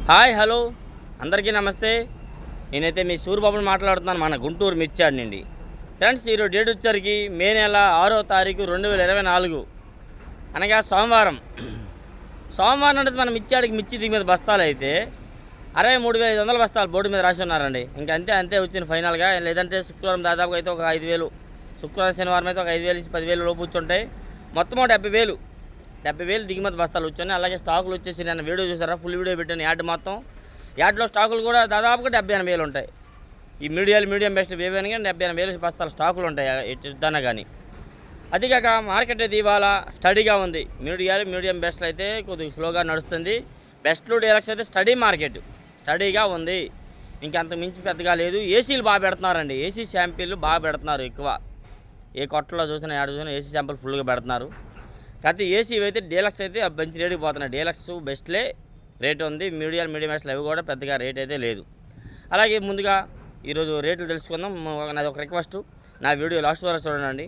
Hi hello అందరికీ నమస్తే. నేనైతే మీ సూర్యబాబుని మాట్లాడుతున్నాను, మన గుంటూరు మిర్చాడ్ నుండి. ఫ్రెండ్స్, ఈరోజు డేట్ వచ్చేసరికి మే నెల 6వ తారీఖు 2024 అనగా సోమవారం. సోమవారం అంటే మన మిర్చి దిగుమతి బస్తాలు అయితే 63,500 బస్తాలు బోర్డు మీద రాసి ఉన్నారండి. ఇంకా అంతే వచ్చింది ఫైనల్గా. లేదంటే శుక్రవారం దాదాపుగా అయితే ఒక 5,000, శుక్రవారం శనివారం అయితే ఒక 5,000 నుంచి 10,000 లోపు వచ్చుంటాయి. మొత్తం 70,000 దిగుమతి బస్తాలు వచ్చాయి. అలాగే స్టాకులు వచ్చేసి నేను వీడియో చూసారా, ఫుల్ వీడియో పెట్టాను. యాడ్లో స్టాకులు కూడా దాదాపుగా 70,000 ఉంటాయి. ఈ మీడియం బెస్ట్ ఏవైనా కానీ 70,000 బస్తాలు స్టాకులు ఉంటాయి ఎద్దన్నా కానీ. అదికాక మార్కెట్ అయితే ఇవాళ స్టడీగా ఉంది. మీడియం బెస్ట్లు అయితే కొద్దిగా స్లోగా నడుస్తుంది. బెస్ట్లు డీలక్స్ అయితే స్టడీగా ఉంది. ఇంకంత మించి పెద్దగా లేదు. ఏసీలు బాగా పెడుతున్నారండి. ఏసీ శాంపిల్లు బాగా పెడుతున్నారు ఎక్కువ. ఏ కొట్టలో చూసినా ఏసీ శాంపిల్ ఫుల్గా పెడుతున్నారు. కాకపోతే ఏసీ అయితే డీలక్స్ అయితే మంచి రేటుకి పోతున్నాయి. డీలక్స్ బెస్ట్లే రేట్ ఉంది. మీడియం బెస్ట్లు అవి కూడా పెద్దగా రేట్ అయితే లేదు. అలాగే ముందుగా ఈరోజు రేట్లు తెలుసుకుందాం. నాది ఒక రిక్వెస్ట్, నా వీడియో లాస్ట్ వరకు చూడండి.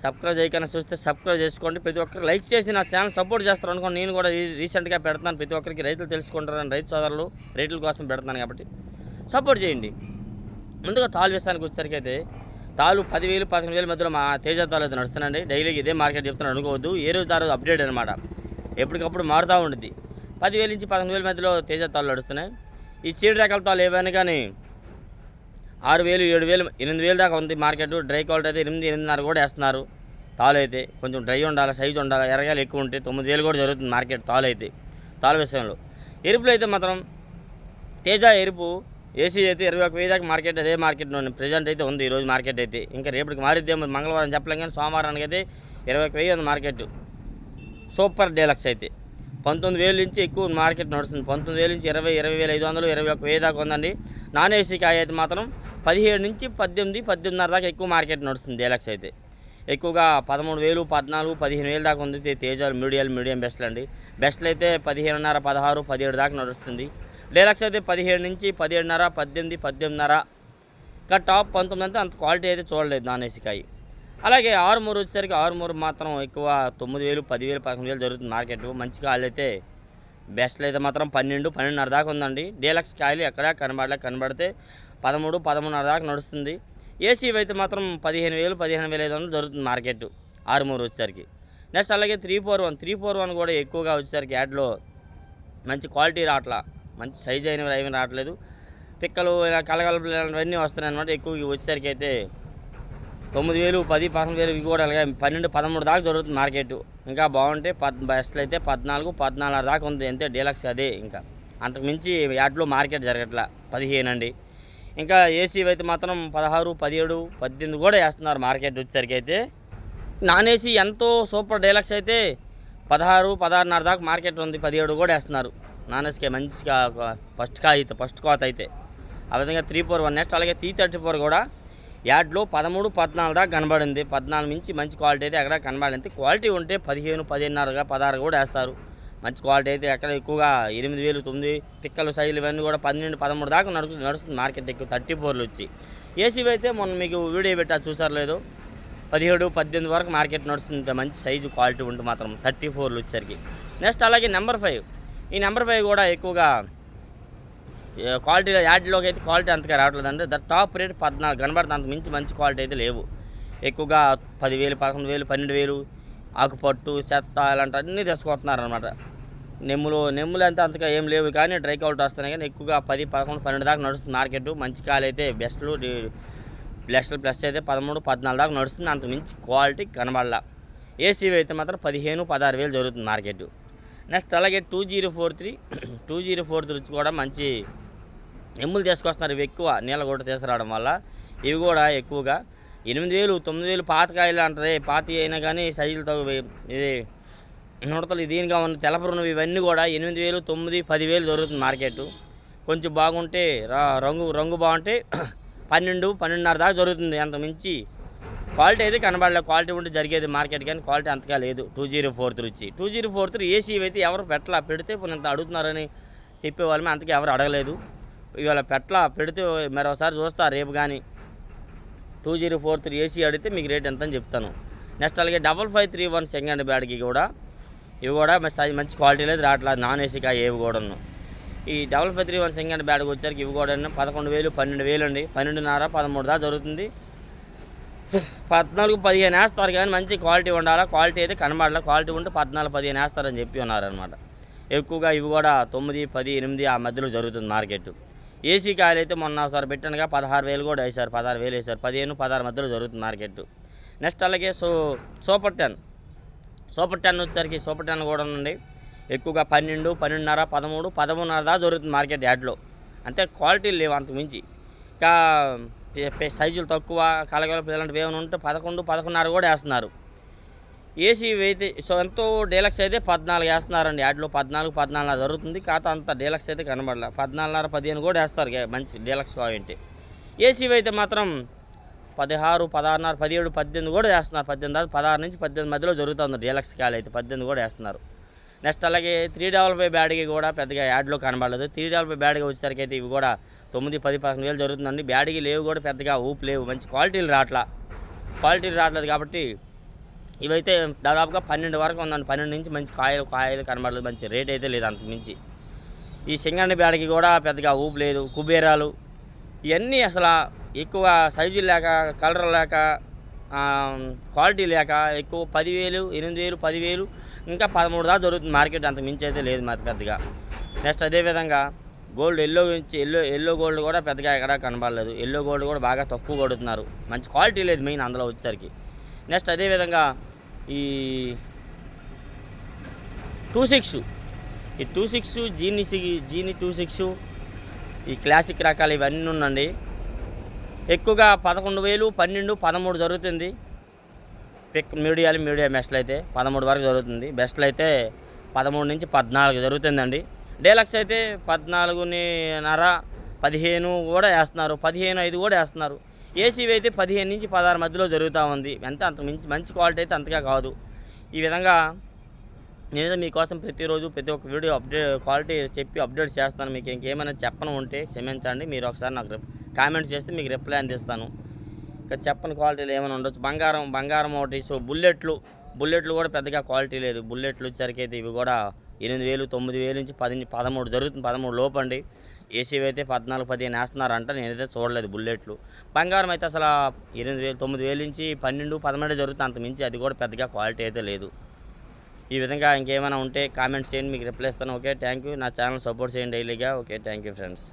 సబ్స్క్రైబ్ చేయకుండా చూస్తే సబ్స్క్రైబ్ చేసుకోండి. ప్రతి ఒక్కరికి లైక్ చేసి నా ఛానల్ సపోర్ట్ చేస్తారు అనుకోండి. నేను కూడా రీసెంట్గా పెడుతున్నాను. ప్రతి ఒక్కరికి రైతులు తెలుసుకుంటారని, రైతు సోదరులు రేట్ల కోసం పెడుతున్నాను కాబట్టి సపోర్ట్ చేయండి. ముందుగా తాలు విషయానికి వచ్చేసరికి అయితే తాలు 10,000, 15,000 మధ్యలో మా తేజ తాలు అయితే నడుస్తున్నాండి. డైలీకి ఇదే మార్కెట్ చెప్తున్నాను అనుకోవద్దు. ఏ రోజు ఆ రోజు అప్డేట్ అనమాట, ఎప్పటికప్పుడు మారుతూ ఉంటుంది. 10,000 నుంచి 15,000 మధ్యలో తేజ తాళ్ళు నడుస్తున్నాయి. ఈ చీడు రకాల తాళ్ళు ఏవైనా కానీ 6,000, 7,000, 8,000 దాకా ఉంది మార్కెట్. డ్రై క్వాలిటీ అయితే 8, 8.5 కూడా వేస్తున్నారు. తాలు అయితే కొంచెం డ్రై ఉండాలి, సైజు ఉండాలి, ఎరగాలు ఎక్కువ ఉంటే 9,000 కూడా జరుగుతుంది మార్కెట్ తాలు విషయంలో. ఎరుపులు అయితే మాత్రం తేజ ఎరుపు ఏసీ అయితే 21,000 దాకా మార్కెట్, అదే మార్కెట్లో ప్రజెంట్ అయితే ఉంది ఈరోజు మార్కెట్ అయితే. ఇంకా రేపటికి మారిద్దేమో, మంగళవారం చెప్పలేం కానీ సోమవారానికి అయితే 21,000 ఉంది మార్కెట్. సూపర్ డీలక్స్ అయితే 19,000 నుంచి ఎక్కువ మార్కెట్ నడుస్తుంది. 19,000 నుంచి 20, 20,500, 21,000 దాకా ఉందండి. నాన్ ఏసీ కాయ అయితే మాత్రం 17 నుంచి 18, 18.5 దాకా ఎక్కువ మార్కెట్ నడుస్తుంది. డీలక్స్ అయితే ఎక్కువగా 13,000, 14, 15,000 దాకా ఉంది. తేజాలు మీడియం బెస్ట్లు అండి. బెస్ట్లు అయితే 15.5, 16, 17 దాకా నడుస్తుంది. డీలక్స్ అయితే 17 నుంచి 17.5, 18, 18.5. ఇంకా టాప్ 19 అంతా అంత క్వాలిటీ అయితే చూడలేదు నాన్ ఏసీ కాయ. అలాగే ఆరుమూరు వచ్చేసరికి ఆరుమూరు మాత్రం ఎక్కువ 9,000, 10,000, 11,000 జరుగుతుంది మార్కెట్. మంచి కాయలు అయితే బెస్ట్లు అయితే మాత్రం 12, 12.5 దాకా ఉందండి. డీలక్స్ కాయలు ఎక్కడా కనబడితే 13, 13.5 దాకా నడుస్తుంది. ఏసీ అయితే మాత్రం 15,000, 15,500 జరుగుతుంది మార్కెట్ ఆరుమూరు వచ్చేసరికి. నెక్స్ట్ అలాగే 341 కూడా ఎక్కువగా వచ్చేసరికి యాడ్లో మంచి క్వాలిటీ రావట్లా, మంచి సైజ్ అయినవి ఏమీ రావట్లేదు. పిక్కలు ఇలా కలగలలు ఇవన్నీ వస్తున్నాయి అనమాట. ఎక్కువ వచ్చేసరికి అయితే 9,000, 10, 11,000 ఇవి కూడా అలాగే 12, 13 దాకా జరుగుతుంది మార్కెట్. ఇంకా బాగుంటే బెస్ట్లు అయితే 14, 14.5 దాకా ఉంది. అంతే డీలక్స్ అదే. ఇంకా అంతకుమించి యాడ్లో మార్కెట్ జరగట్లా. 15 అండి. ఇంకా ఏసీ అయితే మాత్రం 16, 17, 18 కూడా వేస్తున్నారు మార్కెట్ వచ్చేసరికి అయితే. నాన్ ఏసీ ఎంతో సూపర్ డీలక్స్ అయితే 16, 16.5 దాకా మార్కెట్ ఉంది. 17 కూడా వేస్తున్నారు నాన్ ఏసీకి. మంచిగా ఫస్ట్ కోత అయితే ఆ విధంగా 341. నెక్స్ట్ అలాగే 334 కూడా యాడ్లో 13, 14 దాకా కనబడింది. 14 నుంచి మంచి క్వాలిటీ అయితే ఎక్కడ కనబడింది. క్వాలిటీ ఉంటే 15, 15.5, 16 కూడా వేస్తారు. మంచి క్వాలిటీ అయితే ఎక్కడ ఎక్కువగా 8,000, 9 పిక్కలు సైజులు ఇవన్నీ కూడా 12, 13 దాకా నడుస్తుంది మార్కెట్ ఎక్కువ. 34 వచ్చి ఏసీ అయితే మొన్న మీకు వీడియో పెట్టా చూసారు లేదు, 17, 18 వరకు మార్కెట్ నడుస్తుంది. మంచి సైజు క్వాలిటీ ఉంటే మాత్రం 34 వచ్చేసరికి. నెక్స్ట్ అలాగే నెంబర్ 5. ఈ నెంబర్ 5 కూడా ఎక్కువగా క్వాలిటీలో యాడ్లోకి అయితే క్వాలిటీ అంతగా రావట్లేదు అంటే టాప్ రేట్ 14 కనబడుతుంది. అంత మించి మంచి క్వాలిటీ అయితే లేవు. ఎక్కువగా 10,000, 11,000, 12,000 ఆకుపట్టు, చెత్త ఇలాంటి అన్నీ తీసుకొస్తున్నారు అనమాట. నెమ్ములు అయితే అంతగా ఏం లేవు కానీ డ్రై క్వాలిటీ వస్తున్నాయి. కానీ ఎక్కువగా 10, 11, 12 దాకా నడుస్తుంది మార్కెట్. మంచి కాయలు అయితే బెస్ట్లు ప్లస్ అయితే 13, 14 దాకా నడుస్తుంది. అంత మించి క్వాలిటీ కనబడాల. ఏసీ అయితే మాత్రం 15, 16,000 జరుగుతుంది మార్కెట్. నెక్స్ట్ అలాగే 2043 కూడా మంచి ఎమ్ములు తీసుకొస్తున్నారు. ఇవి ఎక్కువ నీళ్ళ కూడా తీసుకురావడం వల్ల ఇవి కూడా ఎక్కువగా 8,000, 9,000 పాతకాయలు అంటారు. పాతి అయినా కానీ సైజులతో ఇది నుడతలు దీనిగా ఉన్న తెలపరున్నవి ఇవన్నీ కూడా 8,000, 9, 10,000 జరుగుతుంది మార్కెట్. కొంచెం బాగుంటే రంగు బాగుంటే 12, 12.5 దాకా జరుగుతుంది. అంత మించి క్వాలిటీ అయితే కనబడలేదు. క్వాలిటీ ఉంటే జరిగేది మార్కెట్, కానీ క్వాలిటీ అంతగా లేదు. 2043 వచ్చి 2043 ఏసీ అయితే ఎవరు పెడితే కొంత అడుగుతున్నారని చెప్పేవాళ్ళమే, అంతగా ఎవరు అడగలేదు. ఇవాళ పెడితే మరోసారి చూస్తా రేపు కానీ. 2043 ఏసీ అడిగితే మీకు రేట్ ఎంత అని చెప్తాను. నెక్స్ట్ అలాగే 5531 సెకండ్ బ్యాడ్కి కూడా ఇవి కూడా మంచి క్వాలిటీ లేదు రావట్లేదు. నాన్ ఏసీ కాయ ఏవి కూడాను. ఈ 5531 సింగండ్ బ్యాడ్కి వచ్చేసరికి ఇవి కూడా 11,000 12,000 అండి, 12.5 13 దాకా జరుగుతుంది. 14 15 వేస్తారు కానీ మంచి క్వాలిటీ ఉండాలా. క్వాలిటీ అయితే కనబడాలి. క్వాలిటీ ఉంటే 14 15 వేస్తారని చెప్పి ఉన్నారనమాట. ఎక్కువగా ఇవి కూడా 9 10 8 ఆ మధ్యలో జరుగుతుంది మార్కెట్. ఏసీ కాయలు అయితే మొన్న ఒకసారి పెట్టానుగా 16,000 కూడా వేశారు, 16,000 వేశారు, 15 16 మధ్యలో జరుగుతుంది మార్కెట్. నెక్స్ట్ అలాగే సూపర్ 10 వచ్చేసరికి సూపర్ 10 కూడా ఉందండి. ఎక్కువగా 12 12.5 13 13.5 దాకా జరుగుతుంది మార్కెట్ యాడ్లో. అంతే క్వాలిటీలు లేవు అంతకు మించి. ఇంకా సైజులు తక్కువ కలగలపు ఇలాంటివి ఏమైనా ఉంటే 11 11.5 కూడా వేస్తున్నారు. ఏసీ అయితే ఎంతో డీలక్స్ అయితే 14 వేస్తున్నారండి యాడ్లో. 14 14.5 జరుగుతుంది. కాకపోతే అంత డీలక్స్ అయితే కనబడలే. 14.5 15 కూడా వేస్తారు మంచి డీలక్స్ కావాలంటే. ఏసీ అయితే మాత్రం 16 16.5 17 18 కూడా వేస్తున్నారు. 18 దాకా 16 నుంచి 18 మధ్యలో జరుగుతుంది డీలక్స్ కాయలు అయితే 18 కూడా వేస్తున్నారు. నెక్స్ట్ అలాగే 355 బ్యాడ్కి కూడా పెద్దగా యాడ్లో కనబడలేదు. 355 బ్యాడ్కి వచ్చేసరికి అయితే ఇవి కూడా 9 10 11 వేలు జరుగుతుందండి. బ్యాడ్కి లేవు కూడా పెద్దగా ఊపు లేవు, మంచి క్వాలిటీలు రావట్లేదు కాబట్టి ఇవైతే దాదాపుగా 12 వరకు ఉందండి. 12 నుంచి మంచి కాయలు కనబడలేదు, మంచి రేట్ అయితే లేదు అంతకు మించి. ఈ సింగండి బ్యాడ్కి కూడా పెద్దగా ఊపు లేదు. కుబేరాలు ఇవన్నీ అసలు ఎక్కువ సైజులు లేక, కలర్ లేక, క్వాలిటీ లేక ఎక్కువ 10,000 8,000 10,000 ఇంకా 13 దాకా జరుగుతుంది మార్కెట్. అంతకు మించి అయితే లేదు మరి పెద్దగా. నెక్స్ట్ అదేవిధంగా గోల్డ్ ఎల్లో గోల్డ్ కూడా పెద్దగా ఎక్కడ కనబడలేదు. ఎల్లో గోల్డ్ కూడా బాగా తక్కువ కొడుతున్నారు, మంచి క్వాలిటీ లేదు మెయిన్ అందులో వచ్చేసరికి. నెక్స్ట్ అదేవిధంగా ఈ 26 జీని 26 ఈ క్లాసిక్ రకాలు ఇవన్నీ ఉండండి. ఎక్కువగా 11,000 12 13 జరుగుతుంది. మీడియా బెస్ట్లు అయితే 13 వరకు జరుగుతుంది. బెస్ట్లు అయితే 13 నుంచి 14 జరుగుతుందండి. డీలక్స్ అయితే 14.5 15 కూడా వేస్తున్నారు, 15.5 కూడా వేస్తున్నారు. ఏసీ అయితే 15 నుంచి 16 మధ్యలో జరుగుతూ ఉంది. అంత మంచి క్వాలిటీ అయితే అంతగా కాదు. ఈ విధంగా నేనైతే మీకోసం ప్రతిరోజు ప్రతి ఒక్క వీడియో క్వాలిటీ చెప్పి అప్డేట్స్ చేస్తాను. మీకు ఇంకేమైనా చెప్పను ఉంటే క్షమించండి. మీరు ఒకసారి నాకు కామెంట్స్ చేస్తే మీకు రిప్లై అందిస్తాను. ఇంకా చెప్పని క్వాలిటీలు ఏమైనా ఉండొచ్చు. బంగారం ఒకటి. బుల్లెట్లు కూడా పెద్దగా క్వాలిటీ లేదు. బుల్లెట్లు వచ్చేసరికి అయితే ఇవి కూడా 8,000 9,000 నుంచి 10 13 జరుగుతుంది, 13 లోపు అండి. ఏసీ అయితే 14 15 వేస్తున్నారంట, నేనైతే చూడలేదు బుల్లెట్లు. బంగారం అయితే అసలు 8,000 9,000 నుంచి 12 12 జరుగుతుంది, అంత మించి అది కూడా పెద్దగా క్వాలిటీ అయితే లేదు. ఈ విధంగా ఇంకేమైనా ఉంటే కామెంట్స్ చేయండి, మీకు రిప్లై ఇస్తాను. Okay, thank you. నా ఛానల్ సపోర్ట్ చేయండి డైలీగా. Okay, thank you friends.